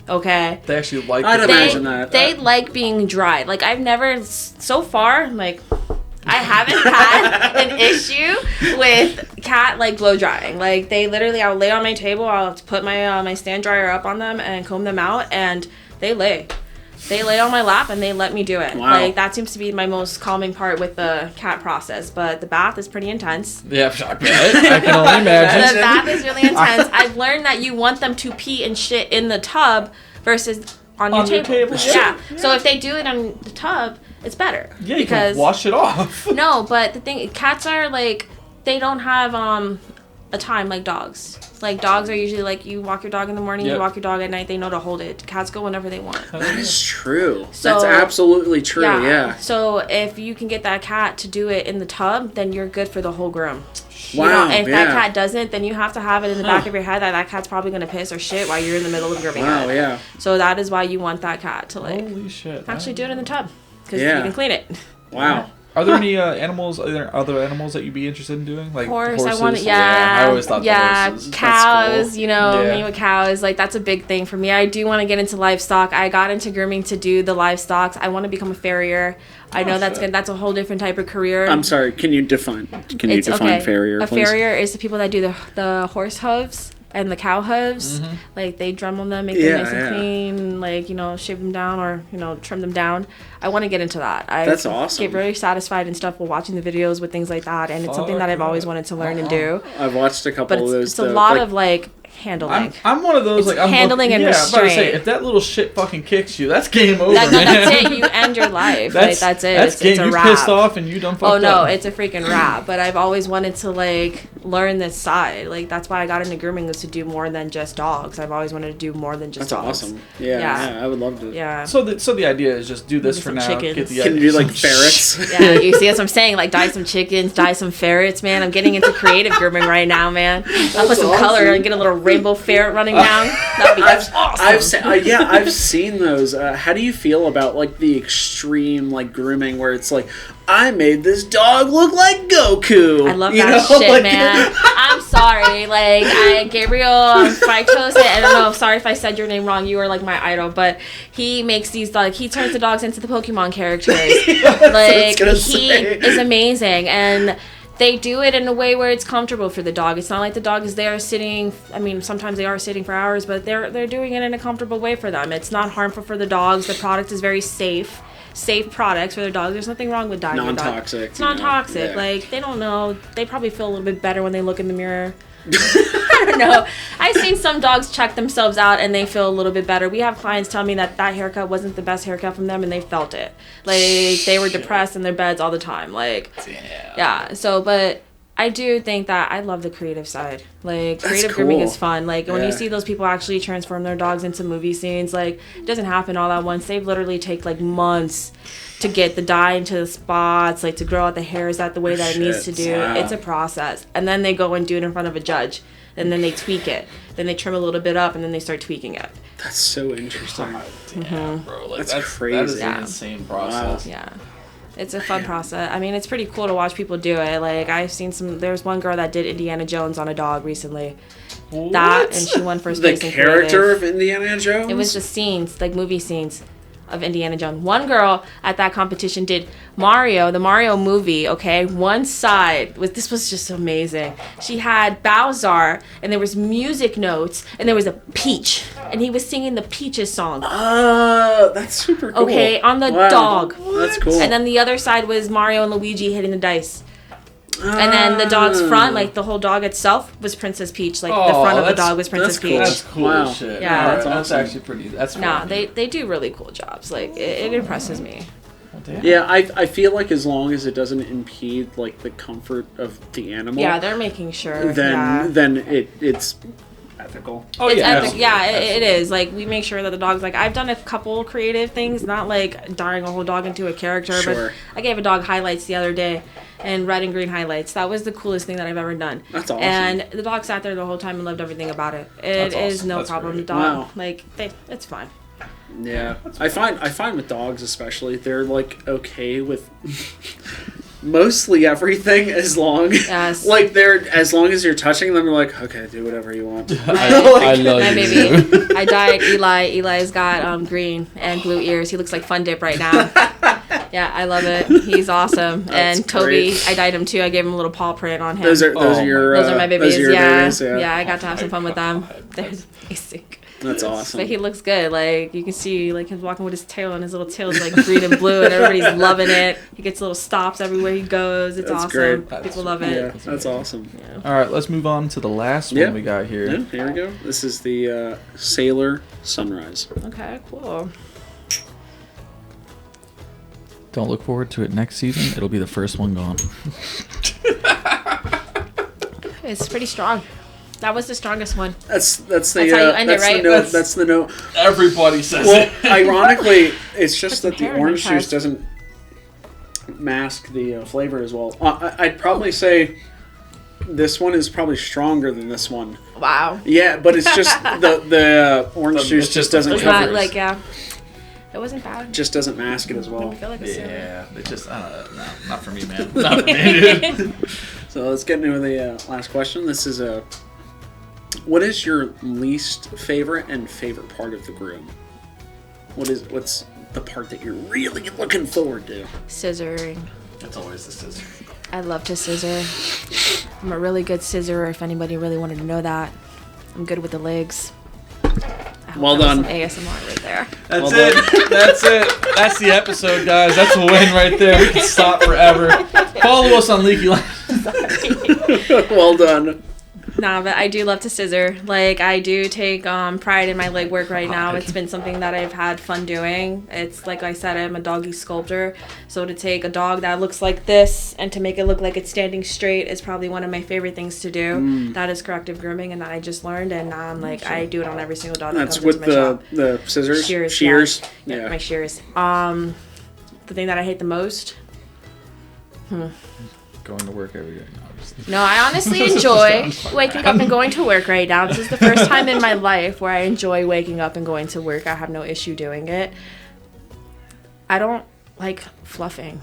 Okay. They actually like. I'd the- imagine that. They like being dried. Like I've never so far like I haven't had an issue with cat like blow drying. Like they literally, I'll lay on my table, I'll put my my stand dryer up on them and comb them out, and they lay. They lay on my lap and they let me do it. Wow. Like that seems to be my most calming part with the cat process. But the bath is pretty intense. Yeah, I bet. I can only imagine. The bath is really intense. I've learned that you want them to pee and shit in the tub versus on your table. yeah. So if they do it on the tub, it's better. Yeah, you because can wash it off. no, but the thing, cats are like, they don't have a time like dogs. Like dogs are usually like you walk your dog in the morning, Yep. you walk your dog at night. They know to hold it. Cats go whenever they want. That is true. So- That's absolutely true. Yeah. So if you can get that cat to do it in the tub, then you're good for the whole groom. You Wow. know, if yeah. that cat doesn't, then you have to have it in the back of your head that that cat's probably gonna piss or shit while you're in the middle of grooming Wow. it. Yeah. So that is why you want that cat to like Holy shit! actually do it in the tub because Yeah. you can clean it. Wow. Are there any animals? Are there other animals that you'd be interested in doing? Like Horse, horses? I want to, I always thought the horses. cows, That's cool. you know, Yeah. me with cows, like that's a big thing for me. I do want to get into livestock. I got into grooming to do the livestock. I want to become a farrier. I know that's shit. good. That's a whole different type of career. I'm sorry. Can you define? Can you define farrier? A Please? farrier is the people that do the horse hooves and the cow hooves. Like they drum on them, make them nice and Yeah. clean, like, you know, shave them down or, you know, trim them down. I want to get into that. I That's awesome. get very satisfied and stuff while watching the videos with things like that, and it's something that I've always wanted to learn and do. I've watched a couple But of those. it's a lot of like I'm, handling. I'm one of those It's like I'm handling and yeah, I'm about to say, restraint. if that little shit fucking kicks you, that's game over, No, man. that's it. You end your life. Like, that's it. That's game. It's a You wrap. pissed off and you done fucked Oh no, up. it's a freaking wrap. But I've always wanted to like learn this side. Like that's why I got into grooming, was to do more than just dogs. I've always wanted to do more than just That's dogs. awesome. Yeah, Yeah. yeah. I would love to. Yeah. So the idea is just do this Maybe for some now. chickens. Get the Can you do like some ferrets? Yeah, you see what I'm saying? Like dye some chickens, dye some ferrets, man. I'm getting into creative grooming right now, man. I'll put some color and get a little rainbow ferret running down. That'd be awesome. I've seen those. How do you feel about like the extreme like grooming where it's like, I made this dog look like Goku. I love You that know? shit, Like- man. I'm sorry. Like, Gabriel Frictos, I don't know. Sorry if I said your name wrong. You are like my idol. But he makes these, like, he turns the dogs into the Pokemon characters. Like, gonna he say. is amazing. And they do it in a way where it's comfortable for the dog. It's not like the dog is there sitting. I mean, sometimes they are sitting for hours, but they're doing it in a comfortable way for them. It's not harmful for the dogs. The product is very safe products for their dogs. There's nothing wrong with dyeing your dog. Non-toxic, It's you know, non-toxic. yeah. Like, they don't know. They probably feel a little bit better when they look in the mirror. I don't know. I've seen some dogs check themselves out and they feel a little bit better. We have clients tell me that haircut wasn't the best haircut from them and they felt it. Like, they were depressed in their beds all the time. Like, yeah. So, but I do think that I love the creative side. Like, creative grooming cool. is fun. Like, when Yeah. you see those people actually transform their dogs into movie scenes, like, it doesn't happen all at once. They've literally take like months to get the dye into the spots, like to grow out the hairs that the way that it needs to do. Wow. It's a process. And then they go and do it in front of a judge. and then they tweak it. Then they trim a little bit up, and then they start tweaking it. That's so interesting. Damn, bro. Like, That's That crazy. is Yeah. an insane process. Yeah. It's a fun process. I mean, it's pretty cool to watch people do it. Like, I've seen there's one girl that did Indiana Jones on a dog recently. That, and she won first The place in character creative. of Indiana Jones? It was just scenes, like movie scenes of Indiana Jones. One girl at that competition did Mario, the Mario movie, okay? One side, this was just amazing. She had Bowser, and there was music notes, and there was a Peach, and he was singing the Peaches song. That's super cool. Okay, on the Wow. dog. That's cool. And then the other side was Mario and Luigi hitting the dice. And then the dog's front, like the whole dog itself, was Princess Peach. Like the front of the dog was Princess that's cool. Peach. That's cool Wow. as shit. Yeah. That's Awesome. actually pretty. That's Nah, pretty. they do really cool jobs. Like it impresses me. Well, damn. Yeah, I feel like as long as it doesn't impede like the comfort of the animal, Yeah, they're making sure. then it's ethical. Oh It's yeah. epic. absolutely. Yeah, it Absolutely. is. Like we make sure that the dog's like I've done a couple creative things, not like dyeing a whole dog into a character, Sure. but I gave a dog highlights the other day, and red and green highlights. That was the coolest thing that I've ever done. That's awesome. And the dog sat there the whole time and loved everything about it. It That's is awesome. no That's problem. great. The dog, Wow. like it's fine. Yeah, I find with dogs especially, they're like okay with mostly everything as long Yes. like as long as you're touching them, they're like, okay, do whatever you want. I love My you. baby. I dyed Eli. Eli's got green and blue ears. He looks like Fun Dip right now. Yeah, I love it. He's awesome. That's And Toby, great. I dyed him too. I gave him a little paw print on him. Those are Oh your Those are my babies. Those are your Yeah. babies, Yeah, I got to have some fun with them. They're amazing. That's awesome. But he looks good. Like you can see, like he's walking with his tail, and his little tail is like green and blue, and everybody's loving it. He gets little stops everywhere he goes. It's That's awesome. great. People love it. Yeah, that's awesome. All right, let's move on to the last Yeah. one we got here. Yeah, here we go. This is the Sailor Sunrise. Okay, cool. Don't look forward to it next season. It'll be the first one gone. It's pretty strong. That was the strongest one. That's the That's how you end it, that's right? the note. That's the note. Everybody says Well, it. ironically, it's just Put that some the hair in orange my juice chest. doesn't mask the flavor as well. I'd probably say this one is probably stronger than this one. Wow. Yeah, but it's just the orange juice it's just just doesn't It's cover not it. like it wasn't bad. Just doesn't mask it as well. I feel like a cereal. Yeah, it's just no, not for me, man. Not for me, dude. So let's get into the last question. This is what is your least favorite and favorite part of the groom? What's the part that you're really looking forward to? Scissoring. That's always the scissor. I love to scissor. I'm a really good scissorer. If anybody really wanted to know that, I'm good with the legs. I hope Well that done. was some ASMR right there. That's Well it. That's it. That's the episode, guys. That's a win right there. We can stop forever. Follow us on Leaky Line. Well done. Nah, but I do love to scissor. Like, I do take pride in my leg work right now. It's been something that I've had fun doing. It's like I said, I'm a doggy sculptor. So to take a dog that looks like this and to make it look like it's standing straight is probably one of my favorite things to do. That is corrective grooming, and that I just learned. And now I'm like, I do it on every single dog that That's comes with into my shop. the scissors. Shears. Yeah. Yeah, my shears. The thing that I hate the most. Going to work every day. No, No, I honestly enjoy waking up and going to work right now. This is the first time in my life where I enjoy waking up and going to work. I have no issue doing it. I don't like fluffing.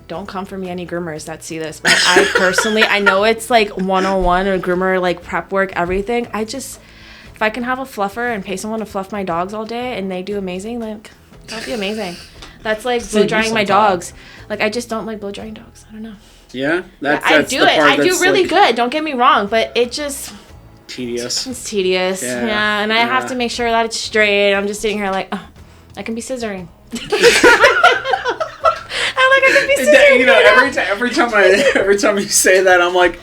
Don't come for me, any groomers that see this. But I personally, I know it's like 101 or groomer, like prep work, everything. If I can have a fluffer and pay someone to fluff my dogs all day and they do amazing, like, that'd be amazing. That's like blow drying my dogs. Like, I just don't like blow drying dogs. I don't know. Yeah, I do it. I do really good. Don't get me wrong, but it just Tedious. it's tedious. Yeah, Yeah, and I have yeah. to make sure that it's straight. I'm just sitting here like, oh, I can be scissoring. I'm like, I can be scissoring. You know, right now. every time you say that, I'm like,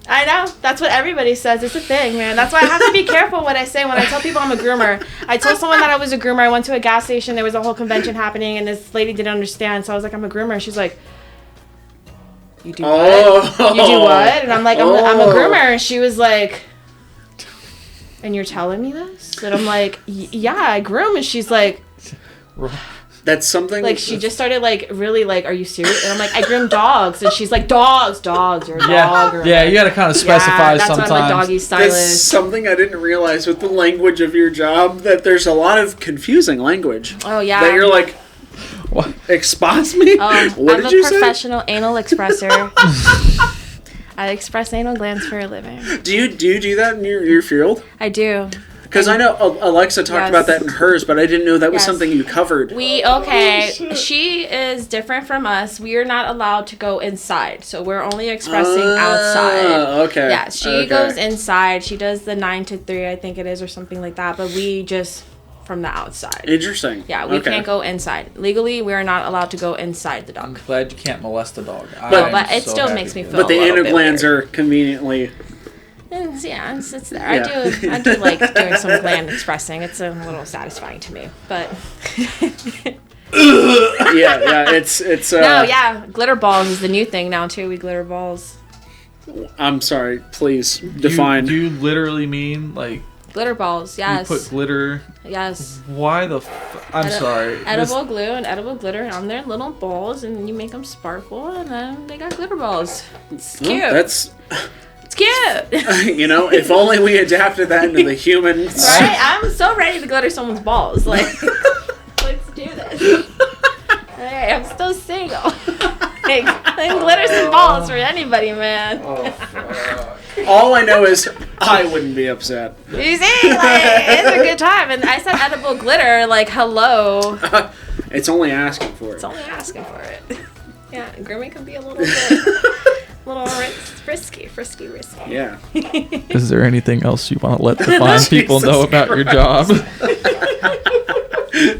I know. That's what everybody says. It's a thing, man. That's why I have to be careful what I say when I tell people I'm a groomer. I told someone that I was a groomer. I went to a gas station. There was a whole convention happening, and this lady didn't understand. So I was like, I'm a groomer. She's like, you do what? You do what? And I'm like, I'm a groomer. And she was like, and you're telling me this? And I'm like, yeah, I groom. And she's like, That's something. Like, she just started, like, really, like, are you serious? And I'm like, I groom dogs. And she's like, dogs, you're a dog. Or, yeah, like, you got to kind of specify that's sometimes. why I'm a doggy That's stylist. something I didn't realize with the language of your job, that there's a lot of confusing language. Oh, yeah. That you're like, what? Expose me? What I'm did a you say? professional anal expresser. I express anal glands for a living. Do you do that in your field? I do. Because I know Alexa talked about that in hers, but I didn't know that was Yes. something you covered. She is different from us. We are not allowed to go inside, so we're only expressing outside. Okay. Yeah, she goes inside. She does the 9 to 3, I think it is, or something like that. But we just from the outside. Interesting. Yeah, we can't go inside. Legally, we are not allowed to go inside the dog. I'm glad you can't molest a dog. But it still makes me feel. But the a little anal bit glands weird. are convenient. Yeah, it's there. Yeah. I do like doing some gland expressing. It's a little satisfying to me, but. yeah, it's. No, yeah, glitter balls is the new thing now too. We glitter balls. I'm sorry. Please define. Do you literally mean like glitter balls? Yes. you put glitter? Yes. Why the? I'm sorry. Edible glue and edible glitter on their little balls, and you make them sparkle, and then they got glitter balls. It's cute. That's. It's cute. You know, if only we adapted that into the human. Right? I'm so ready to glitter someone's balls. Like, let's do this. Hey, I'm still single. Like, glitter some balls for anybody, man. All I know is I wouldn't be upset. You see, like, it's a good time. And I said edible glitter, like, hello. It's only asking for it. It's only asking for it. Yeah, grooming can be a little risky. Yeah. Is there anything else you want to let the fine people know about your job?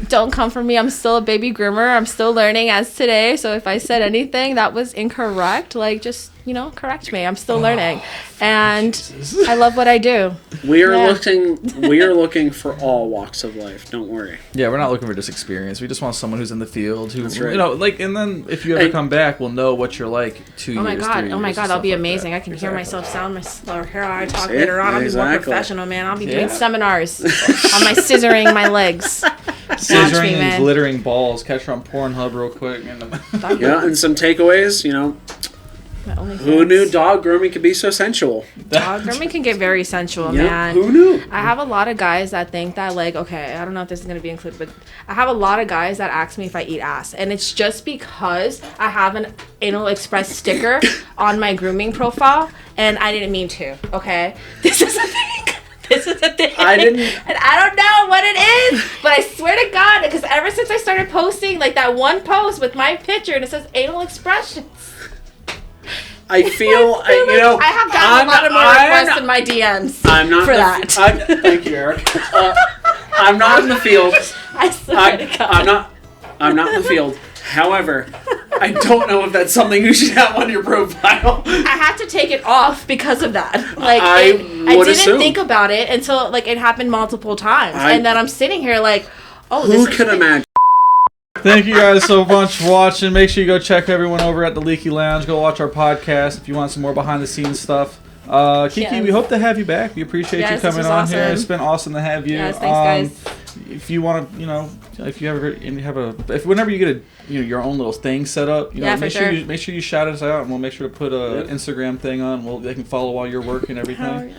Don't come for me. I'm still a baby groomer. I'm still learning as today. So if I said anything that was incorrect, like, just, correct me. I'm still learning. And Jesus. I love what I do. We are looking for all walks of life. Don't worry. Yeah, we're not looking for just experience. We just want someone who's in the field who, That's right. and then if you ever come back, we'll know what you're like 2 years, 3 years. Oh my God, that'll be amazing. That. I can hear myself sound or hear how I talk later on. I'll be more professional, man. I'll be doing seminars on my scissoring my legs. Scissoring and glittering balls. Catch her on Pornhub real quick. Yeah, and some takeaways, Who knew dog grooming could be so sensual? Dog grooming can get very sensual, man. Who knew? I have a lot of guys that think that, like, okay, I don't know if this is going to be included, but I have a lot of guys that ask me if I eat ass. And it's just because I have an Anal Express sticker on my grooming profile, and I didn't mean to, okay? This is a thing. This is a thing. And I don't know what it is, but I swear to God, because ever since I started posting, like, that one post with my picture, and it says Anal Expressions. I feel, I have gotten a lot of more requests in my DMs. I'm not for that. Thank you, Eric. I'm not in the field. I swear to God. I'm not in the field. However, I don't know if that's something you should have on your profile. I had to take it off because of that. Like, I didn't think about it until, like, it happened multiple times, and then I'm sitting here like, who could imagine? Thank you guys so much for watching. Make sure you go check everyone over at the Leaky Lounge. Go watch our podcast if you want some more behind the scenes stuff. Kiki, we hope to have you back. We appreciate you coming on here. It's been awesome to have you. Yes, thanks, guys. If you want to, if you ever whenever you get your own little thing set up, make sure you shout us out, and we'll make sure to put a Instagram thing on. They can follow while you're working and everything.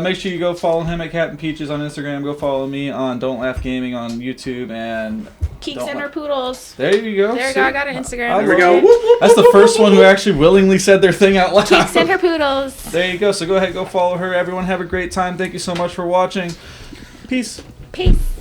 Make sure you go follow him at Captain Peaches on Instagram. Go follow me on Don't Laugh Gaming on YouTube and Keeks and her poodles. There you go. There you go. I got an Instagram. There we go. That's the first one who actually willingly said their thing out loud. Keeks and her poodles. There you go. So go ahead, go follow her. Everyone have a great time. Thank you so much for watching. Peace. Peace.